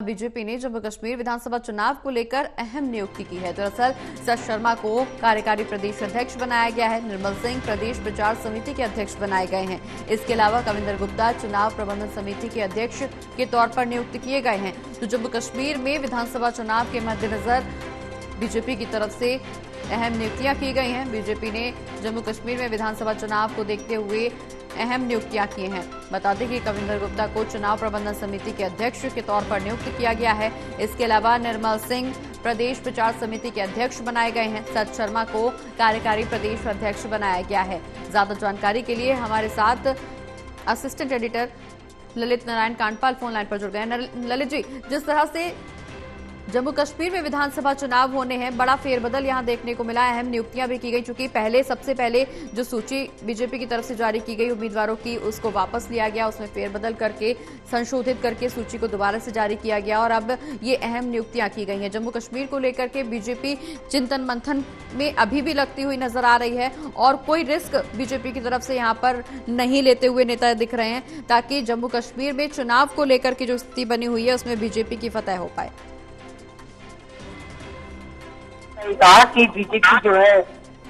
BJP ने जम्मू कश्मीर विधानसभा चुनाव को लेकर अहम नियुक्ति की है। दरअसल सच शर्मा को कार्यकारी प्रदेश अध्यक्ष बनाया गया है। निर्मल सिंह प्रदेश प्रचार समिति के अध्यक्ष बनाए गए हैं। इसके अलावा कविंदर गुप्ता चुनाव प्रबंधन समिति के अध्यक्ष के तौर पर नियुक्त किए गए हैं। तो जम्मू कश्मीर में विधानसभा चुनाव के मद्देनजर बीजेपी की तरफ से अहम नियुक्तियां की गई हैं। बीजेपी ने जम्मू कश्मीर में विधानसभा चुनाव को देखते हुए अहम नियुक्तियां की हैं। बता दें कि कविंदर गुप्ता को चुनाव प्रबंधन समिति के अध्यक्ष के तौर पर नियुक्त किया गया है। इसके अलावा निर्मल सिंह प्रदेश प्रचार समिति के अध्यक्ष बनाए गए हैं। सच शर्मा को कार्यकारी प्रदेश अध्यक्ष बनाया गया है। ज्यादा जानकारी के लिए हमारे साथ assistant editor Lalit Narayan Kandpal phone line पर जुड़ गए हैं। ललित जी, जिस तरह से जम्मू कश्मीर में विधानसभा चुनाव होने हैं, बड़ा फेरबदल यहां देखने को मिला। अहम नियुक्तियां भी की गई, चूंकि सबसे पहले जो सूची बीजेपी की तरफ से जारी की गई उम्मीदवारों की, उसको वापस लिया गया, उसमें फेरबदल करके संशोधित करके सूची को दोबारा से जारी किया गया और अब ये अहम नियुक्तियां की गई हैं। जम्मू कश्मीर को लेकर के बीजेपी चिंतन मंथन में अभी भी लगती हुई नजर आ रही है और कोई रिस्क बीजेपी की तरफ से यहाँ पर नहीं लेते हुए नेता दिख रहे हैं, ताकि जम्मू कश्मीर में चुनाव को लेकर के जो स्थिति बनी हुई है उसमें बीजेपी की फतह हो पाए। कहा कि बीजेपी जो है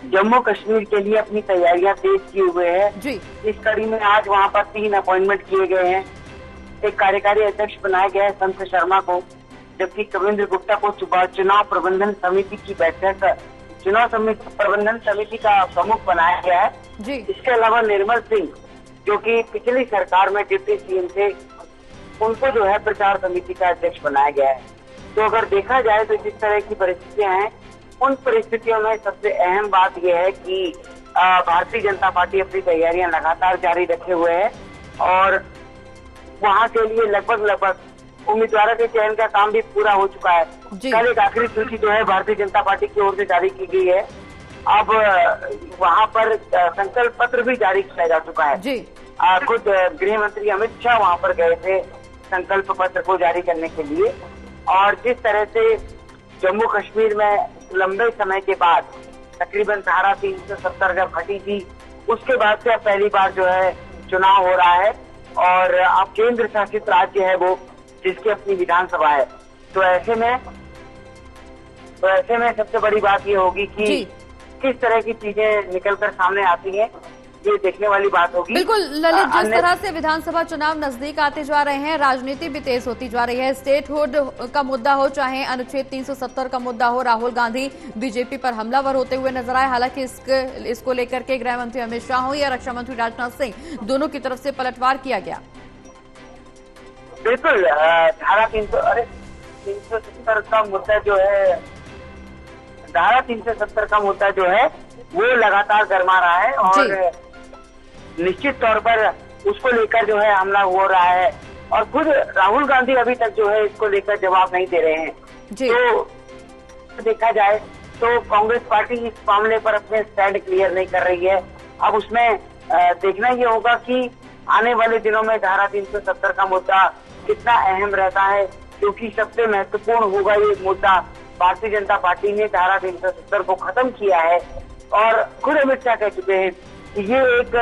जम्मू कश्मीर के लिए अपनी तैयारियां तेज किए हुए है जी। इस कड़ी में आज वहां पर 3 अपॉइंटमेंट किए गए हैं। एक कार्यकारी अध्यक्ष बनाया गया है संत शर्मा को, जबकि कविंद्र गुप्ता को चुनाव प्रबंधन समिति की बैठक प्रबंधन समिति का प्रमुख बनाया गया है जी। इसके अलावा निर्मल सिंह, जो कि पिछली सरकार में डिप्टी सीएम थे, उनको जो है प्रचार समिति का अध्यक्ष बनाया गया है। तो अगर देखा जाए तो जिस तरह की परिस्थितियां हैं, उन परिस्थितियों में सबसे अहम बात यह है कि भारतीय जनता पार्टी अपनी तैयारियां लगातार जारी रखे हुए है और वहां के लिए लगभग उम्मीदवारों के चयन का काम भी पूरा हो चुका है। कल एक आखिरी सूची जो है भारतीय जनता पार्टी की ओर से जारी की गई है। अब वहां पर संकल्प पत्र भी जारी किया जा चुका है। खुद गृह मंत्री अमित शाह वहां पर गए थे संकल्प पत्र को जारी करने के लिए। और जिस तरह से जम्मू कश्मीर में लंबे समय के बाद तकरीबन धारा 370 जब हटी थी, उसके बाद से अब पहली बार जो है चुनाव हो रहा है और अब केंद्र शासित राज्य है वो, जिसकी अपनी विधानसभा है। तो ऐसे में सबसे बड़ी बात ये होगी कि किस तरह की चीजें निकलकर सामने आती हैं, ये देखने वाली बात होगी। बिल्कुल ललित, जिस तरह से विधानसभा चुनाव नजदीक आते जा रहे हैं, राजनीति भी तेज होती जा रही है। स्टेटहुड का मुद्दा हो, चाहे अनुच्छेद 370 का मुद्दा हो, राहुल गांधी बीजेपी पर हमलावर होते हुए नजर आए। हालांकि इसको लेकर के गृह मंत्री अमित शाह हो या रक्षा मंत्री राजनाथ सिंह, दोनों की तरफ से पलटवार किया गया। बिल्कुल, धारा 370 का मुद्दा जो है, धारा 370 का मुद्दा जो है वो लगातार गरमा रहा है और निश्चित तौर पर उसको लेकर जो है हमला हो रहा है और खुद राहुल गांधी अभी तक जो है इसको लेकर जवाब नहीं दे रहे हैं। तो देखा जाए तो कांग्रेस पार्टी इस मामले पर अपने स्टैंड क्लियर नहीं कर रही है। अब उसमें देखना ये होगा कि आने वाले दिनों में धारा 370 का मुद्दा कितना अहम रहता है, क्योंकि सबसे महत्वपूर्ण होगा ये मुद्दा। भारतीय जनता पार्टी ने धारा 370 को खत्म किया है और खुद अमित शाह कह चुके हैं कि ये एक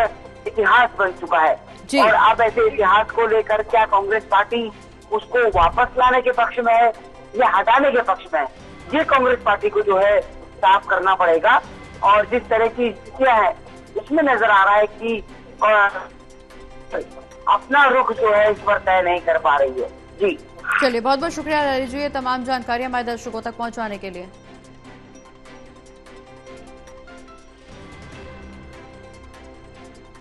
इतिहास बन चुका है और अब ऐसे इतिहास को लेकर क्या कांग्रेस पार्टी उसको वापस लाने के पक्ष में है या हटाने के पक्ष में है, ये कांग्रेस पार्टी को जो है साफ करना पड़ेगा। और जिस तरह की स्थितियां है उसमें नजर आ रहा है कि अपना रुख जो है इस पर तय नहीं कर पा रही है। जी चलिए, बहुत बहुत शुक्रिया ललित जी, ये तमाम जानकारी हमारे दर्शकों तक पहुंचाने के लिए।